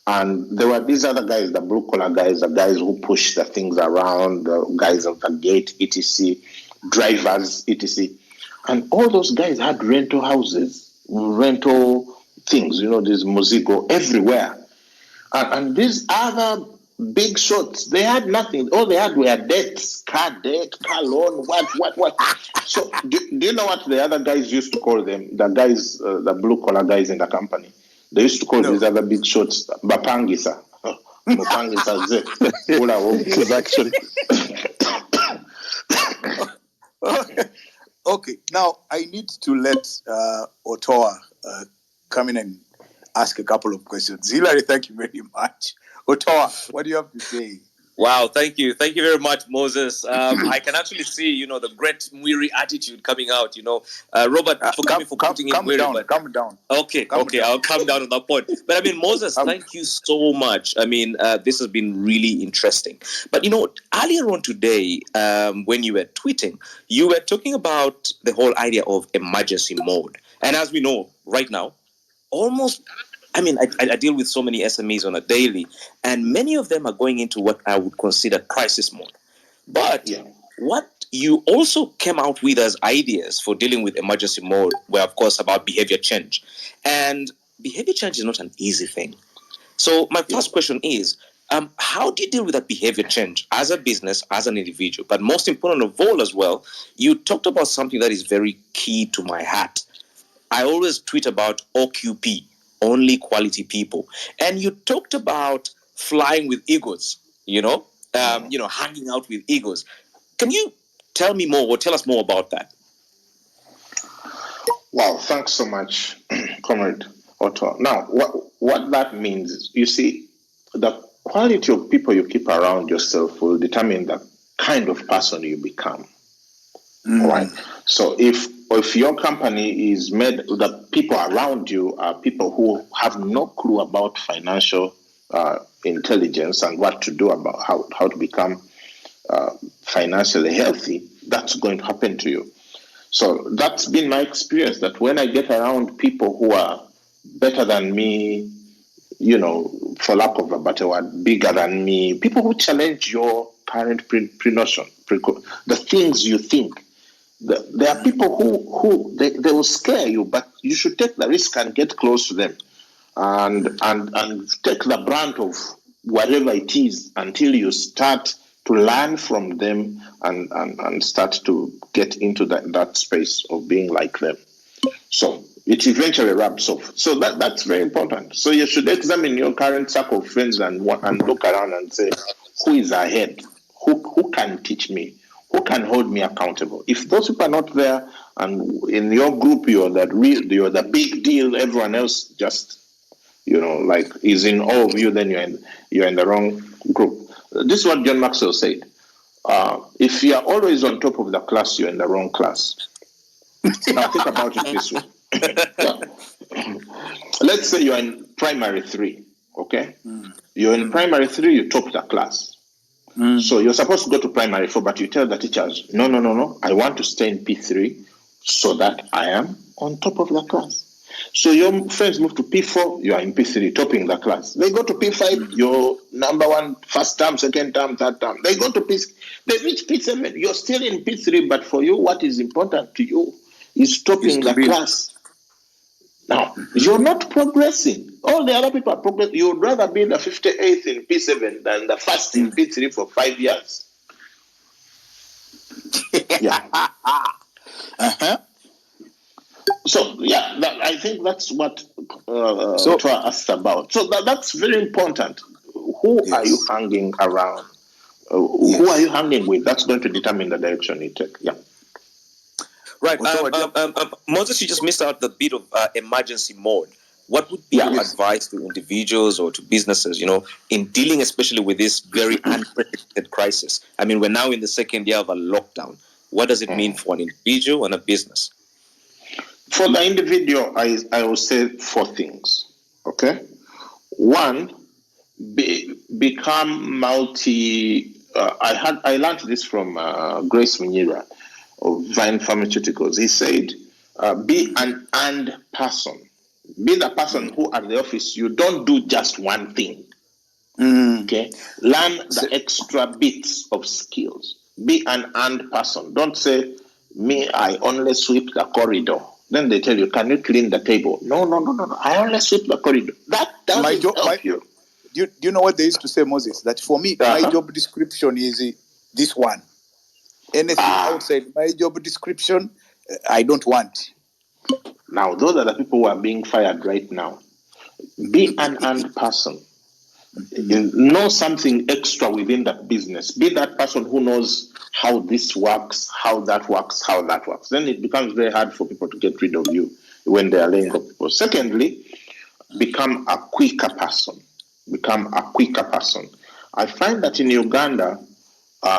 And there were these other guys, the blue collar guys, the guys who push the things around, the guys at the gate, etc., drivers, etc. And all those guys had rental houses, rental things, this Musika everywhere. And these other big shots, they had nothing. All they had were debts, car debt, car loan, what. So do you know what the other guys used to call them? The guys, the blue collar guys in the company. They used to call these other big shots Bapangisa. Bapangisa Z. Actually. Okay, now I need to let Otoa come in and ask a couple of questions. Hilary, thank you very much. Otoa, what do you have to say? Wow, thank you. Thank you very much, Moses. I can actually see, the great Mwiri attitude coming out, Robert, forgive me for putting in Mwiri. Calm down. Okay, I'll calm down on that point. But Moses, thank you so much. This has been really interesting. But, earlier on today, when you were tweeting, you were talking about the whole idea of emergency mode. And as we know, right now, almost... I deal with so many SMEs on a daily, and many of them are going into what I would consider crisis mode. But what you also came out with as ideas for dealing with emergency mode were, of course, about behavior change. And behavior change is not an easy thing. So my first question is, how do you deal with that behavior change as a business, as an individual? But most important of all as well, you talked about something that is very key to my heart. I always tweet about OQP. Only quality people. And you talked about flying with egos, hanging out with egos. Can you tell me more or tell us more about that? Wow, thanks so much, Comrade Otto. Now, what that means is, you see, the quality of people you keep around yourself will determine the kind of person you become. All right. So if your company is made, the people around you are people who have no clue about financial intelligence and what to do about how to become financially healthy, that's going to happen to you. So that's been my experience, that when I get around people who are better than me, for lack of a better word, bigger than me, people who challenge your current pre-notion, the things you think. There are people who they will scare you, but you should take the risk and get close to them, and take the brunt of whatever it is until you start to learn from them and start to get into that space of being like them. So it eventually rubs off. So that's very important. So you should examine your current circle of friends and look around and say, who is ahead? Who can teach me? Who can hold me accountable? If those people are not there, and in your group you're the big deal, everyone else just is in awe of you, then you're in the wrong group. This is what John Maxwell said. If you are always on top of the class, you're in the wrong class. Now think about it this way. Let's say you're in primary 3, okay? You're in primary 3, you top the class. So you're supposed to go to primary 4, but you tell the teachers, no, I want to stay in P3 so that I am on top of the class. So your friends move to P4, you are in P3, topping the class. They go to P5, you're number 1, first term, second term, third term. They go to P6, they reach P7, you're still in P3, but for you, what is important to you is topping the class. Now, you're not progressing. All the other people are progressing. You would rather be the 58th in P7 than the first in P3 for 5 years. Yeah. So, I think that's what Toa asked about. So that's very important. Who are you hanging around? Who are you hanging with? That's going to determine the direction you take. Yeah. Right. Moses, you just missed out the bit of emergency mode. What would be your advice to individuals or to businesses, in dealing especially with this very unprecedented crisis? We're now in the second year of a lockdown. What does it mean for an individual and a business? For the individual, I will say 4 things. Okay. 1, become multi. I learned this from Grace Munira of Vine Pharmaceuticals. He said, be an and person. Be the person who at the office, you don't do just one thing. Okay? Learn the extra bits of skills. Be an earned person. Don't say, me, I only sweep the corridor. Then they tell you, can you clean the table? No. I only sweep the corridor. That doesn't help you. Do you know what they used to say, Moses? That for me, my job description is this one. Anything outside my job description, I don't want. Now, those are the people who are being fired right now. Be an earned person. Know something extra within that business. Be that person who knows how this works, how that works. Then it becomes very hard for people to get rid of you when they are laying off people. Secondly, become a quicker person. I find that in Uganda,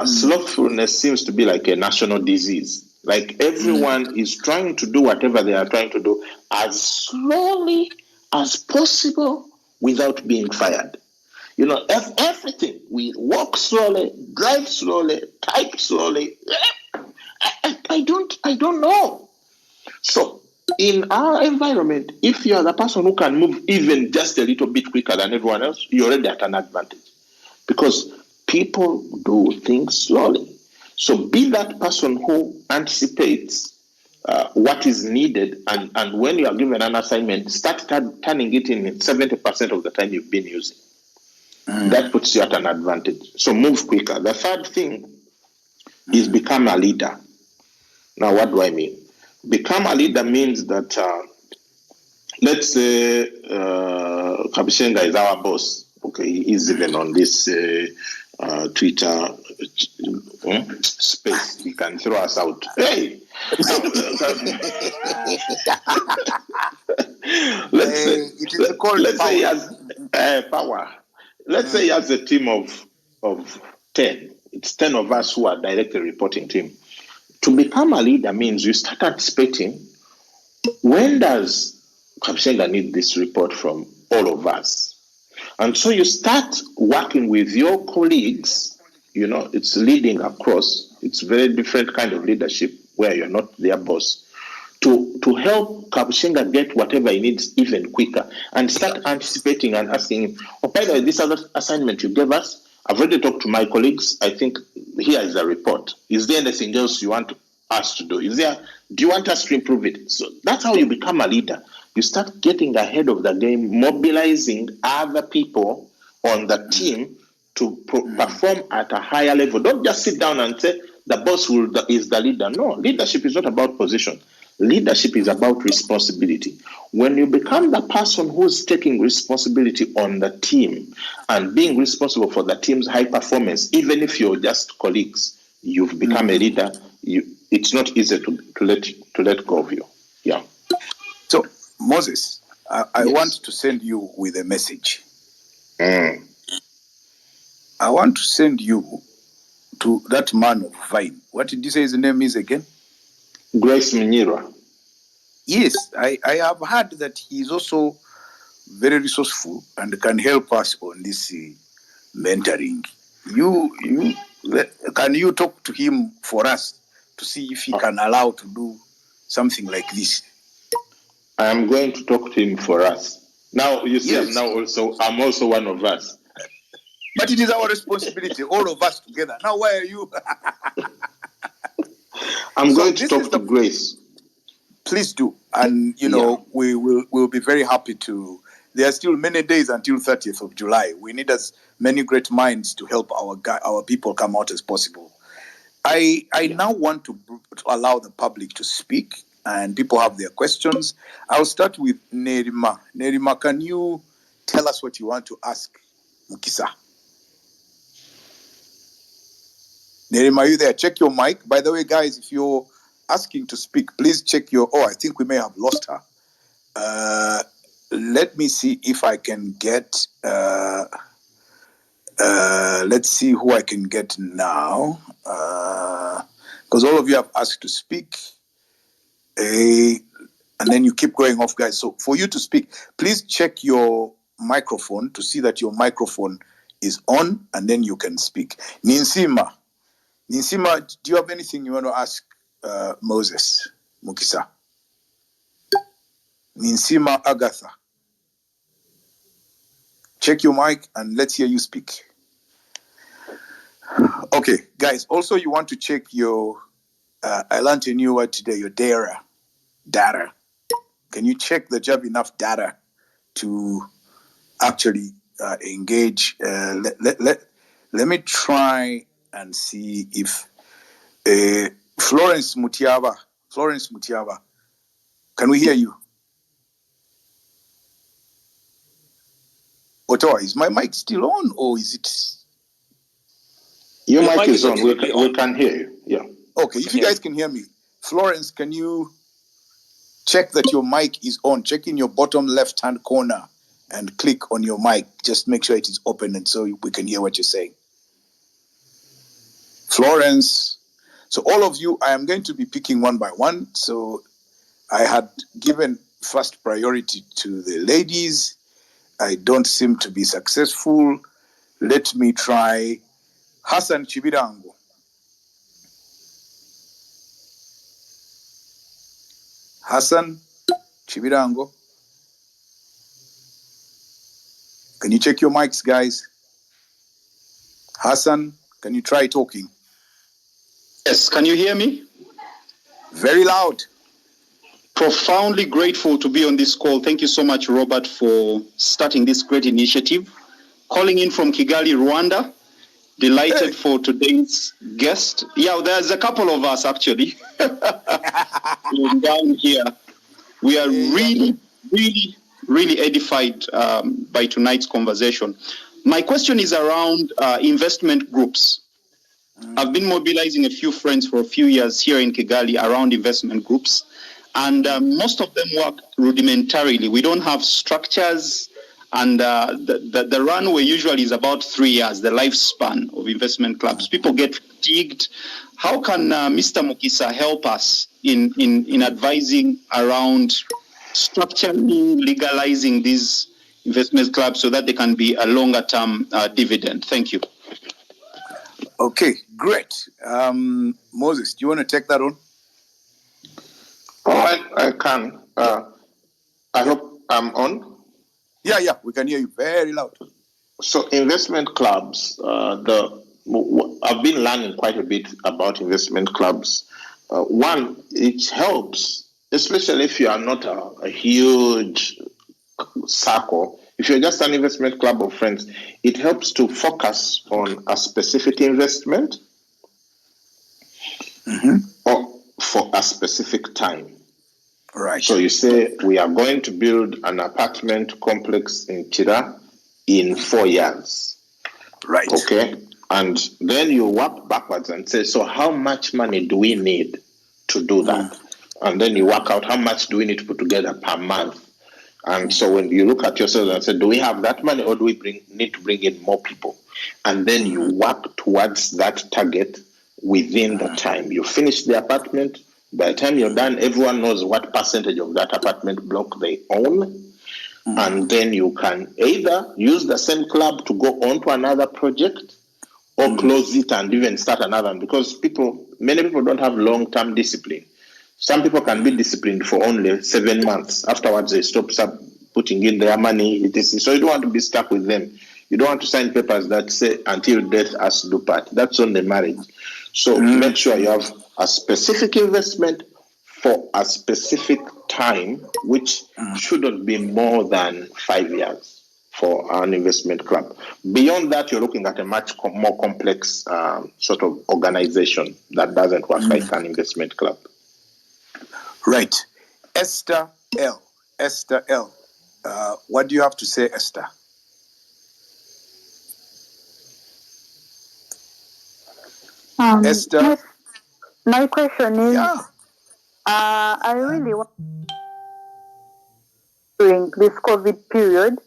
slothfulness seems to be like a national disease. Like everyone is trying to do whatever they are trying to do as slowly as possible without being fired. You know, everything. We walk slowly, drive slowly, type slowly. I don't know. So in our environment, if you are the person who can move even just a little bit quicker than everyone else, you're already at an advantage. Because people do things slowly. So be that person who anticipates what is needed, and when you are given an assignment, start turning it in 70% of the time you've been using. That puts you at an advantage. So move quicker. The third thing is become a leader. Now, what do I mean? Become a leader means that, let's say, Kabishenga is our boss. Okay, he's even on this Twitter space. He can throw us out. Hey! Let's say he has power. Let's say he has a team of 10. It's 10 of us who are directly reporting to him. To become a leader means you start anticipating, when does Kabishenga need this report from all of us? And so you start working with your colleagues. You know, it's leading across. It's very different kind of leadership where you're not their boss. To help Kabishenga get whatever he needs even quicker, and start anticipating and asking him, oh, by the way, this other assignment you gave us, I've already talked to my colleagues. I think here is the report. Is there anything else you want us to do? Do you want us to improve it? So that's how you become a leader. You start getting ahead of the game, mobilizing other people on the team to perform at a higher level. Don't just sit down and say the boss is the leader. No, leadership is not about position. Leadership is about responsibility. When you become the person who's taking responsibility on the team and being responsible for the team's high performance, even if you're just colleagues, you've become a leader. It's not easy to let go of you. Yeah. So, Moses, I want to send you with a message. I want to send you to that man of Vine. What did you say his name is again? Grace Mnyira. Yes, I have heard that he is also very resourceful and can help us on this mentoring. Can you talk to him for us to see if he can allow to do something like this? I am going to talk to him for us. Now you see, Yes. I'm also one of us. But it is our responsibility, all of us together. Now, why are you? I'm going to talk to Grace. Please do, and we will be very happy to. There are still many days until 30th of July. We need as many great minds to help our people come out as possible. I now want to allow the public to speak, and people have their questions. I'll start with Nerima. Nerima, can you tell us what you want to ask Mukisa? Nerima, are you there? Check your mic. By the way, guys, if you're asking to speak, please check your... Oh, I think we may have lost her. Let me see if I can get... let's see who I can get now. Because all of you have asked to speak. And then you keep going off, guys. So for you to speak, please check your microphone to see that your microphone is on, and then you can speak. Ninsima, do you have anything you want to ask Moses Mukisa? Ninsima Agatha. Check your mic and let's hear you speak. Okay, guys, also you want to check your, I learned a new word today, your data. Can you check that you have enough data to actually engage? Let me try and see if Florence Mutiaba, can we hear you? Ottawa, is my mic still on or is it? Your mic is on. We can hear you. Yeah. Okay, if you guys can hear me. Florence, can you check that your mic is on? Check in your bottom left-hand corner and click on your mic. Just make sure it is open and so we can hear what you're saying. Florence. So all of you, I am going to be picking one by one. So I had given first priority to the ladies. I don't seem to be successful. Let me try Hassan Chibirango. Hassan Chibirango. Can you check your mics, guys? Hassan, can you try talking? Yes, can you hear me? Very loud. Profoundly grateful to be on this call. Thank you so much, Robert, for starting this great initiative. Calling in from Kigali, Rwanda. Delighted for today's guest. Yeah, there's a couple of us actually down here. We are really edified by tonight's conversation. My question is around investment groups. I've been mobilizing a few friends for a few years here in Kigali around investment groups, and most of them work rudimentarily. We don't have structures, and the runway usually is about 3 years, the lifespan of investment clubs. People get fatigued. How can Mr. Mukisa help us in advising around structuring, legalizing these investment clubs so that they can be a longer term dividend? Thank you. Okay, great. Moses, do you want to take that on? Oh, I can. I hope I'm on. Yeah, we can hear you very loud. So investment clubs, I've been learning quite a bit about investment clubs. One, it helps, especially if you are not a huge circle. If you're just an investment club of friends, it helps to focus on a specific investment or for a specific time. Right. So you say, we are going to build an apartment complex in Chira in 4 years. Right. Okay. And then you work backwards and say, so how much money do we need to do that? And then you work out how much do we need to put together per month. And so when you look at yourself and say, do we have that money or do we need to bring in more people? And then you work towards that target within the time. You finish the apartment. By the time you're done, everyone knows what percentage of that apartment block they own. And then you can either use the same club to go on to another project or close it and even start another one, because many people don't have long-term discipline. Some people can be disciplined for only 7 months. Afterwards, they stop putting in their money. So you don't want to be stuck with them. You don't want to sign papers that say until death us do part. That's only marriage. So make sure you have a specific investment for a specific time, which shouldn't be more than 5 years for an investment club. Beyond that, you're looking at a much more complex sort of organization that doesn't work like an investment club. Right. Esther L. What do you have to say, Esther? Esther? My question is, I really want during this COVID period,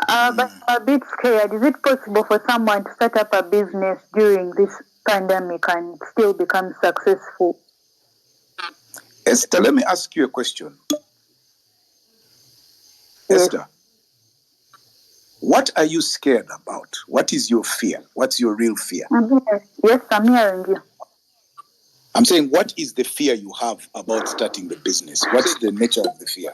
but I'm a bit scared. Is it possible for someone to set up a business during this pandemic and still become successful? Esther, let me ask you a question. Yes. Esther, what are you scared about? What is your fear? What's your real fear? Yes, I'm hearing you. I'm saying, what is the fear you have about starting the business? What's the nature of the fear?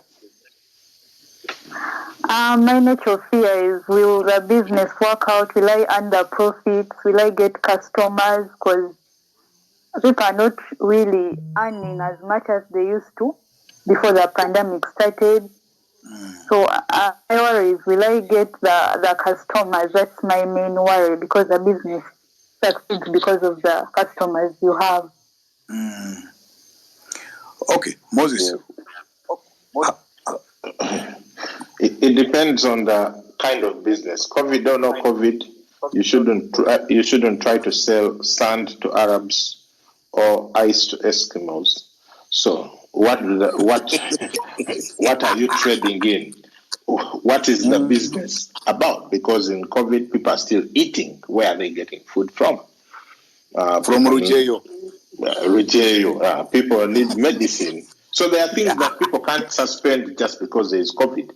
My natural fear is, will the business work out? Will I under profits? Will I get customers? Because people are not really earning as much as they used to before the pandemic started. So my worry is, will I get the customers? That's my main worry, because the business succeeds because of the customers you have. Okay, Moses. It depends on the kind of business. COVID or no COVID, you shouldn't try to sell sand to Arabs or ice to Eskimos. So what what are you trading in? What is the business about? Because in COVID, people are still eating. Where are they getting food from? From Ruggiero. People need medicine. So there are things that people can't suspend just because there is COVID.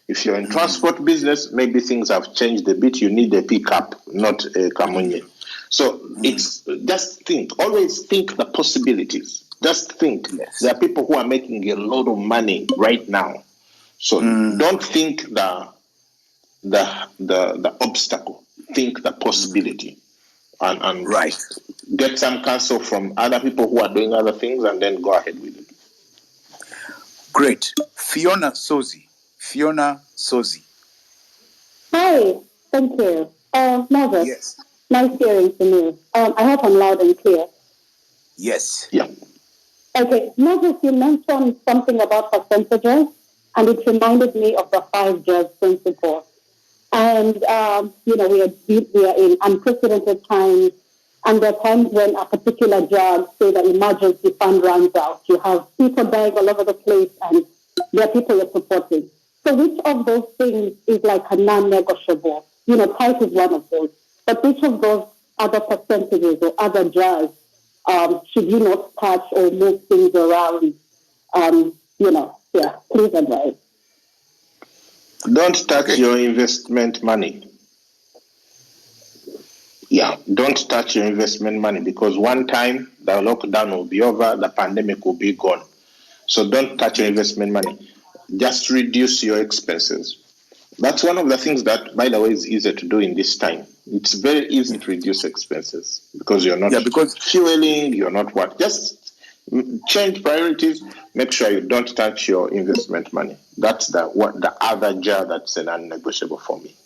If you're in transport business, maybe things have changed a bit. You need a pickup, not a kamunye. So it's just think. Always think the possibilities. Just think. Yes. There are people who are making a lot of money right now. So don't think the obstacle. Think the possibility. And Right. get some counsel from other people who are doing other things, and then go ahead with it. Great. Fiona Sozi. Hi, thank you. Moses, Yes. nice hearing from you. I hope I'm loud and clear. Yes. Yeah. Okay, Moses, you mentioned something about percentages, and it reminded me of the 5 J's principle. And, we are in unprecedented times, and there are times when a particular job, say the emergency fund runs out. You have people dying all over the place, and there are people you're supporting. So which of those things is like a non-negotiable? Price is one of those. But which of those other percentages or other jars should you not touch or move things around? Please advise. Don't touch your investment money. Yeah, don't touch your investment money, because one time the lockdown will be over, the pandemic will be gone. So don't touch your investment money. Just reduce your expenses. That's one of the things that, by the way, is easier to do in this time. It's very easy to reduce expenses because you're not fueling, you're not what. Just change priorities. Make sure you don't touch your investment money. That's the other jar that's a non-negotiable for me.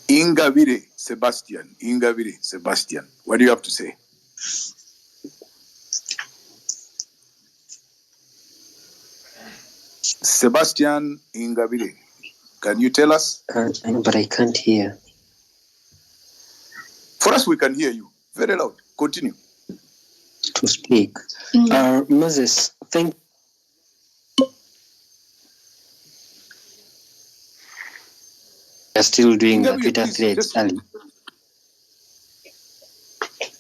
Ingabire Sebastian. What do you have to say? Sebastian Ingabire, can you tell us? But I can't hear. For us, we can hear you very loud. Continue to speak. Moses, thank. You're still doing the Twitter threads, Ali.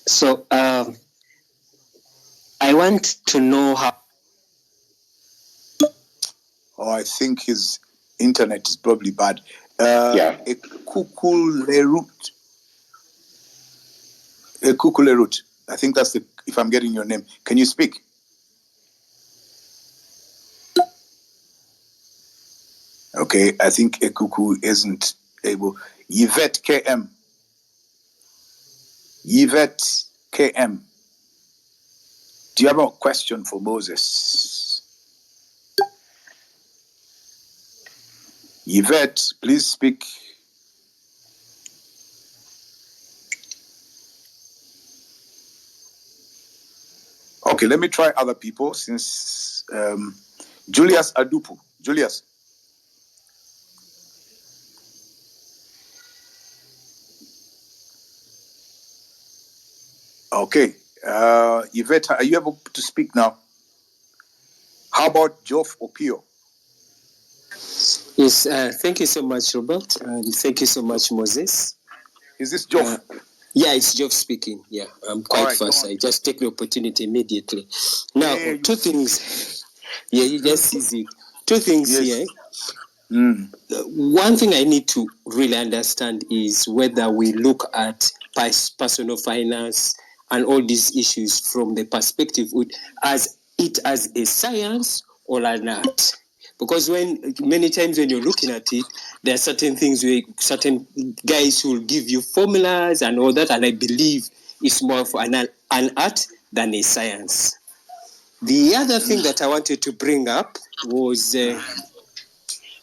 So I want to know how. Oh, I think his internet is probably bad. Ekukulerut. I think that's if I'm getting your name. Can you speak? Okay, I think Ekuku isn't able. Yvette KM. Do you have a question for Moses? Yvette, please speak. Okay, let me try other people since Julius Adupu. Julius. Okay. Yvette, are you able to speak now? How about Geoff Opio? Yes, thank you so much, Robert, and thank you so much, Moses. Is this Geoff? Yeah, it's Geoff speaking. Yeah, I'm quite fast. I just take the opportunity immediately. Now, two things. Yeah, you just see it. Two things here. One thing I need to really understand is whether we look at personal finance and all these issues from the perspective as a science or an art. Because many times when you're looking at it, there are certain things where certain guys will give you formulas and all that, and I believe it's more of an art than a science. The other thing that I wanted to bring up was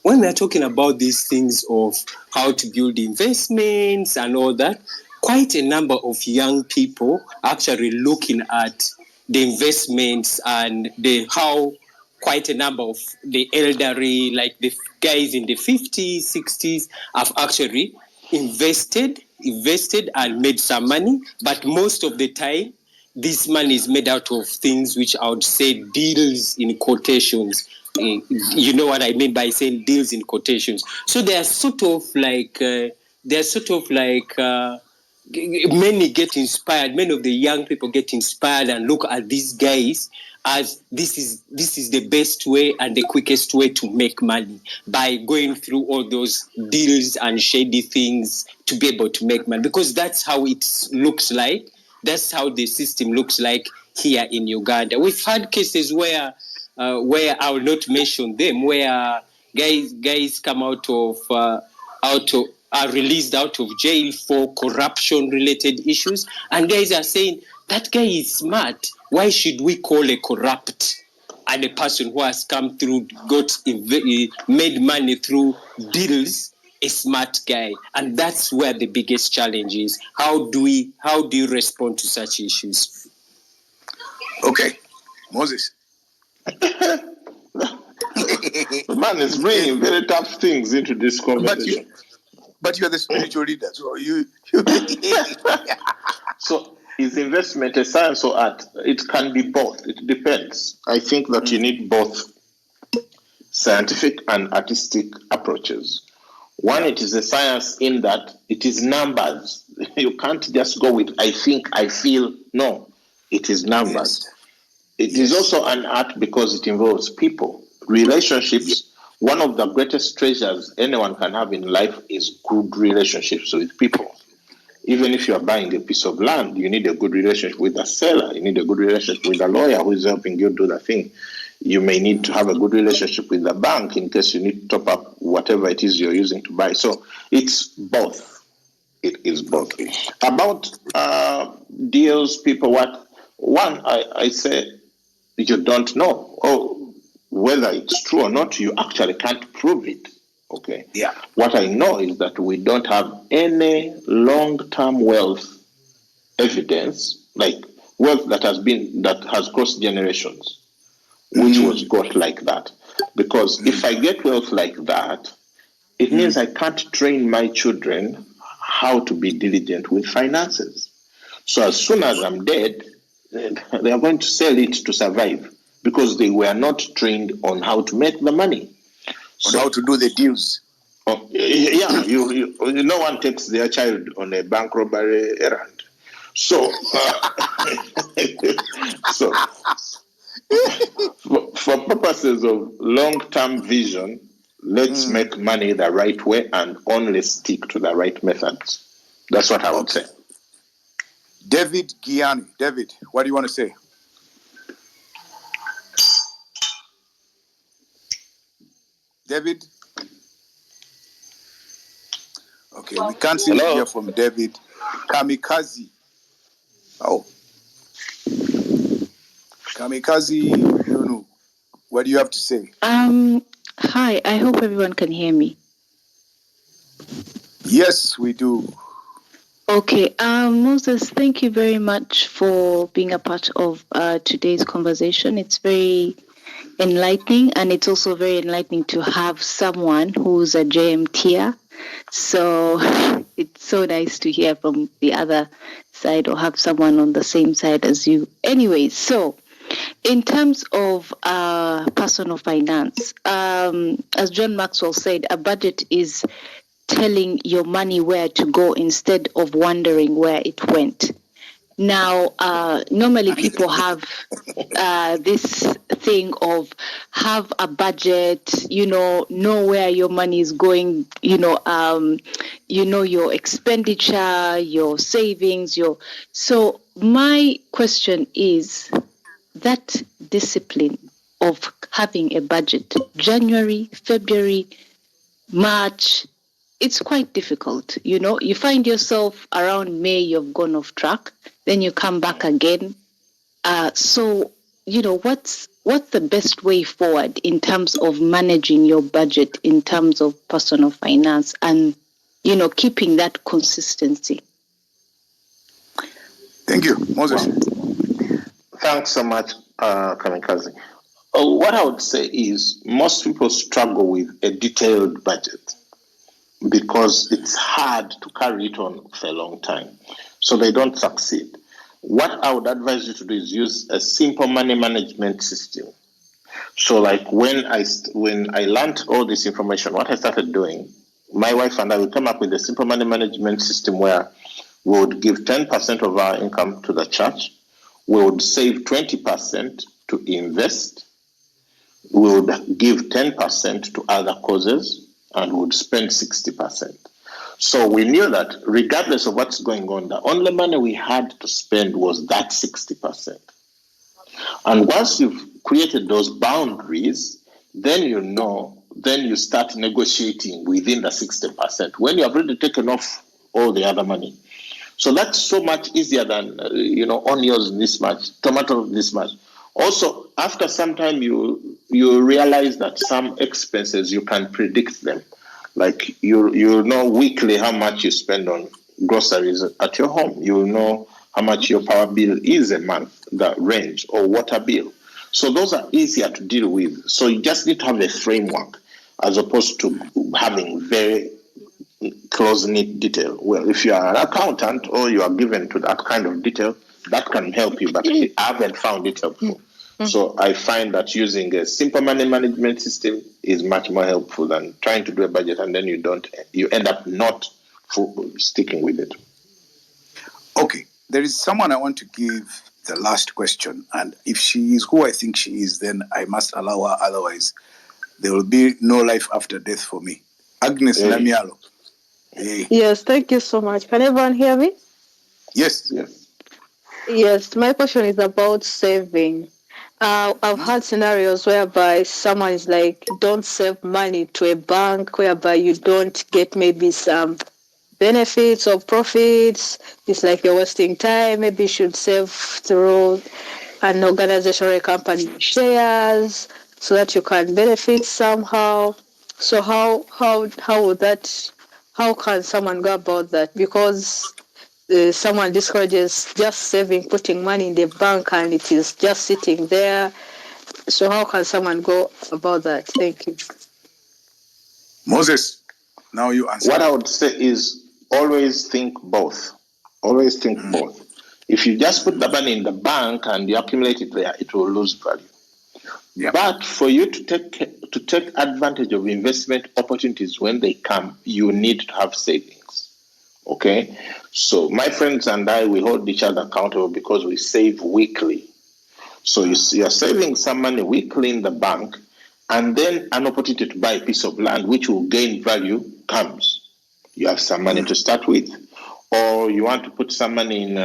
when we're talking about these things of how to build investments and all that, quite a number of young people actually looking at the investments and how quite a number of the elderly, like the guys in the 50s, 60s, have actually invested and made some money. But most of the time, this money is made out of things which I would say deals in quotations. You know what I mean by saying deals in quotations. So they're sort of like many get inspired. Many of the young people get inspired and look at these guys as this is the best way and the quickest way to make money, by going through all those deals and shady things to be able to make money, because that's how it looks like. That's how the system looks like here in Uganda. We've had cases where I will not mention them, where guys come are released out of jail for corruption-related issues, and guys are saying that guy is smart. Why should we call a corrupt and a person who has come through, made money through deals, a smart guy? And that's where the biggest challenge is. How do you respond to such issues? Okay, Moses. The man is bringing very tough things into this conversation. But you are the spiritual leader, so you. So is investment a science or art? It can be both. It depends. I think that you need both scientific and artistic approaches. One, it is a science in that it is numbers. You can't just go with I think, I feel. No, it is numbers. It is also an art because it involves people, relationships. One of the greatest treasures anyone can have in life is good relationships with people. Even if you are buying a piece of land, you need a good relationship with the seller. You need a good relationship with the lawyer who is helping you do the thing. You may need to have a good relationship with the bank in case you need to top up whatever it is you're using to buy. So it's both. It is both. About deals, people, I say you don't know. Whether it's true or not, you actually can't prove it. Okay. Yeah. What I know is that we don't have any long-term wealth evidence, like wealth that has crossed generations, which was got like that. Because if I get wealth like that, it means I can't train my children how to be diligent with finances. So as soon as I'm dead, they are going to sell it to survive, because they were not trained on how to make the money. On how to do the deals. Yeah, no one takes their child on a bank robbery errand. So, for purposes of long-term vision, let's make money the right way and only stick to the right methods. That's what I would say. David Gianni. David, what do you want to say? David? Okay, we can't seem to hear from David. Kamikaze. Oh. Kamikaze, Nunu, what do you have to say? Hi, I hope everyone can hear me. Yes, we do. Okay, Moses, thank you very much for being a part of today's conversation. It's very enlightening, and it's also very enlightening to have someone who's a JMTer. So it's so nice to hear from the other side, or have someone on the same side as you. Anyway, so in terms of personal finance, as John Maxwell said, a budget is telling your money where to go instead of wondering where it went. Now, normally people have this thing of have a budget, know where your money is going, your expenditure, your savings, So my question is that discipline of having a budget. January, February, March, it's quite difficult. You find yourself around May, you've gone off track, then you come back again. So, what's the best way forward in terms of managing your budget, in terms of personal finance, and, keeping that consistency? Thank you, Moses. Thanks so much, Kamikaze. What I would say is most people struggle with a detailed budget because it's hard to carry it on for a long time. So they don't succeed. What I would advise you to do is use a simple money management system. So like when I learned all this information, what I started doing, my wife and I would come up with a simple money management system where we would give 10% of our income to the church. We would save 20% to invest. We would give 10% to other causes and would spend 60%. So we knew that regardless of what's going on, the only money we had to spend was that 60%. And once you've created those boundaries, then you start negotiating within the 60% when you have already taken off all the other money. So that's so much easier than, onions this much, tomato this much. Also, after some time, you realize that some expenses, you can predict them. Like you know weekly how much you spend on groceries at your home. You know how much your power bill is a month, the range, or water bill. So those are easier to deal with. So you just need to have a framework as opposed to having very close-knit detail. Well, if you are an accountant or you are given to that kind of detail, that can help you, but I haven't found it helpful. So I find that using a simple money management system is much more helpful than trying to do a budget and then you end up not sticking with it. Okay, there is someone I want to give the last question, and if she is who I think she is, then I must allow her, otherwise there will be no life after death for me. Agnes Lamialo. Hey. Yes, thank you so much. Can everyone hear me? Yes. Yes, my question is about saving. I've had scenarios whereby someone is like, don't save money to a bank, whereby you don't get maybe some benefits or profits. It's like you're wasting time. Maybe you should save through an organization or a company shares so that you can benefit somehow. So how can someone go about that? Because someone discourages just saving, putting money in the bank, and it is just sitting there. So how can someone go about that? Thank you. Moses, now you answer. What I would say is always think both. Always think both. If you just put the money in the bank and you accumulate it there, it will lose value. Yep. But for you to take advantage of investment opportunities when they come, you need to have savings. Okay? So my friends and I, we hold each other accountable because we save weekly. So you're saving some money weekly in the bank, and then an opportunity to buy a piece of land which will gain value comes. You have some money to start with. Or you want to put some money in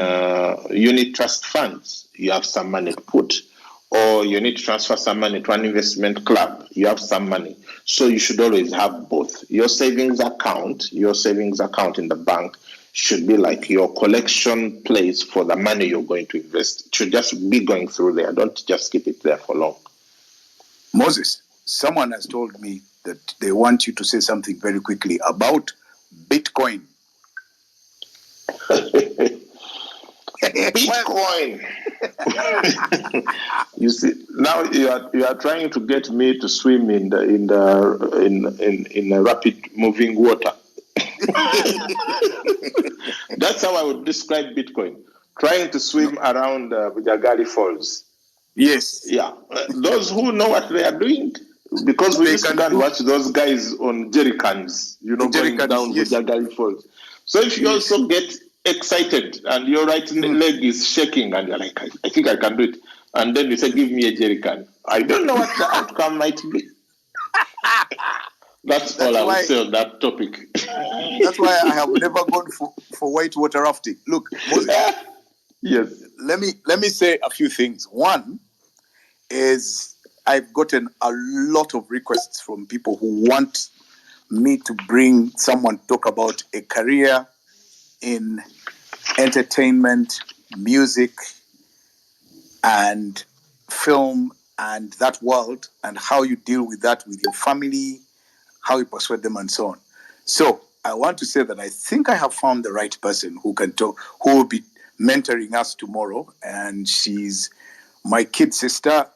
unit trust funds. You have some money to put. Or you need to transfer some money to an investment club. You have some money. So you should always have both. Your savings account in the bank should be like your collection place for the money you're going to invest. It should just be going through there. Don't just keep it there for long. Moses, someone has told me that they want you to say something very quickly about Bitcoin. Bitcoin. You see, now you are trying to get me to swim in a rapid moving water. That's how I would describe Bitcoin. Trying to swim around Bujagali Falls. Yes. Yeah. Those who know what they are doing, because we used to go and watch those guys on jerry cans, going down Bujagali Falls. So if you also get excited and your right leg is shaking and you're like, I think I can do it, and then you say, give me a jerry can, I don't know what the outcome might be. That's all I would say on that topic. That's why I have never gone for whitewater rafting. Look, Moses, yes. Let me say a few things. One is I've gotten a lot of requests from people who want me to bring someone to talk about a career in entertainment, music, and film, and that world, and how you deal with that with your family, how you persuade them, and so on. So I want to say that I think I have found the right person who can talk, who will be mentoring us tomorrow, and she's my kid sister,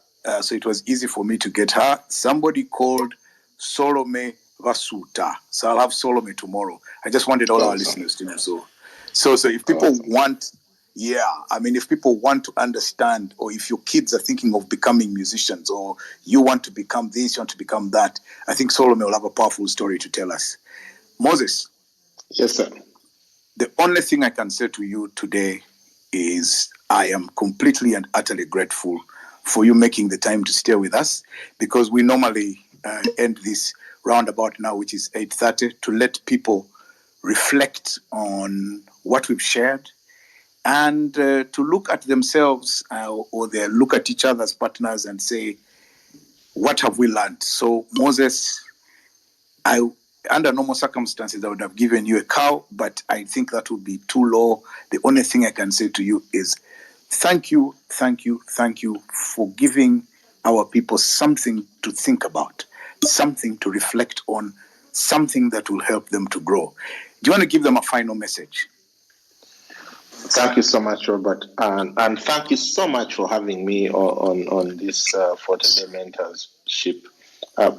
so it was easy for me to get her. Somebody called Solome Vasuta. So I'll have Solome tomorrow. I just wanted all our listeners to know. So if people want, if people want to understand, or if your kids are thinking of becoming musicians, or you want to become this, you want to become that, I think Solome will have a powerful story to tell us. Moses. Yes, sir. The only thing I can say to you today is I am completely and utterly grateful for you making the time to stay with us, because we normally end this roundabout now, which is 8:30, to let people reflect on what we've shared, and to look at themselves or they look at each other as partners and say, what have we learned? So Moses, under normal circumstances, I would have given you a cow, but I think that would be too low. The only thing I can say to you is thank you for giving our people something to think about, something to reflect on, something that will help them to grow. Do you want to give them a final message? Thank you so much, Robert, and thank you so much for having me on this 40-day mentorship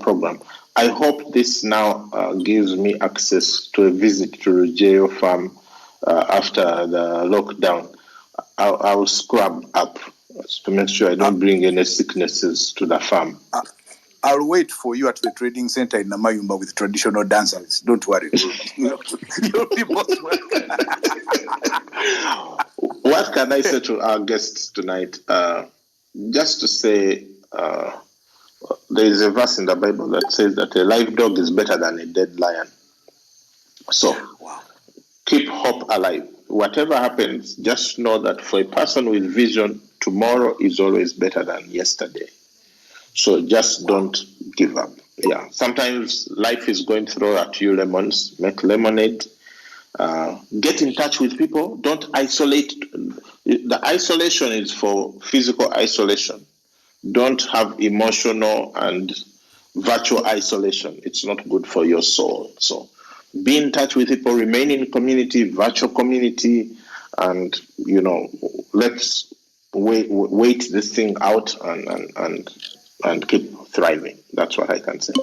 program. I hope this now gives me access to a visit to Ruggiero Farm after the lockdown. I will scrub up to make sure I don't bring any sicknesses to the farm. I'll wait for you at the trading center in Namayumba with traditional dancers. Don't worry. You'll be most welcome. What can I say to our guests tonight? Just to say, there is a verse in the Bible that says that a live dog is better than a dead lion. So, keep hope alive. Whatever happens, just know that for a person with vision, tomorrow is always better than yesterday. So just don't give up. Yeah. Sometimes life is going to throw at you lemons. Make lemonade. Get in touch with people. Don't isolate. The isolation is for physical isolation. Don't have emotional and virtual isolation. It's not good for your soul. So be in touch with people, remain in community, virtual community, and let's wait this thing out and keep thriving. That's what I can say.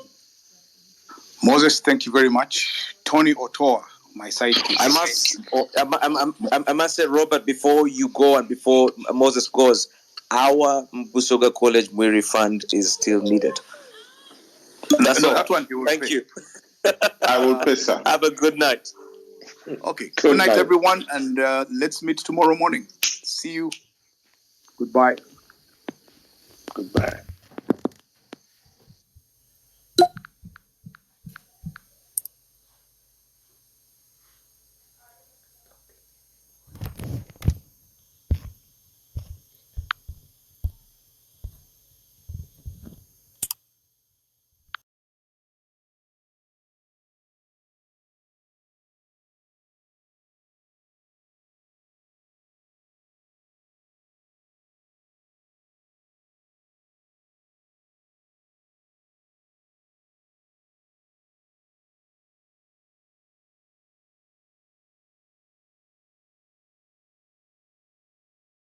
Moses, thank you very much. Tony Otoa, my sidekick. I must say, Robert, before you go and before Moses goes, our Busoga College Mwiri Fund is still needed. That's all. That one he will Thank pay. you. I will pay, sir. Have a good night. Okay. Good night, everyone, and let's meet tomorrow morning. See you. Goodbye. Goodbye.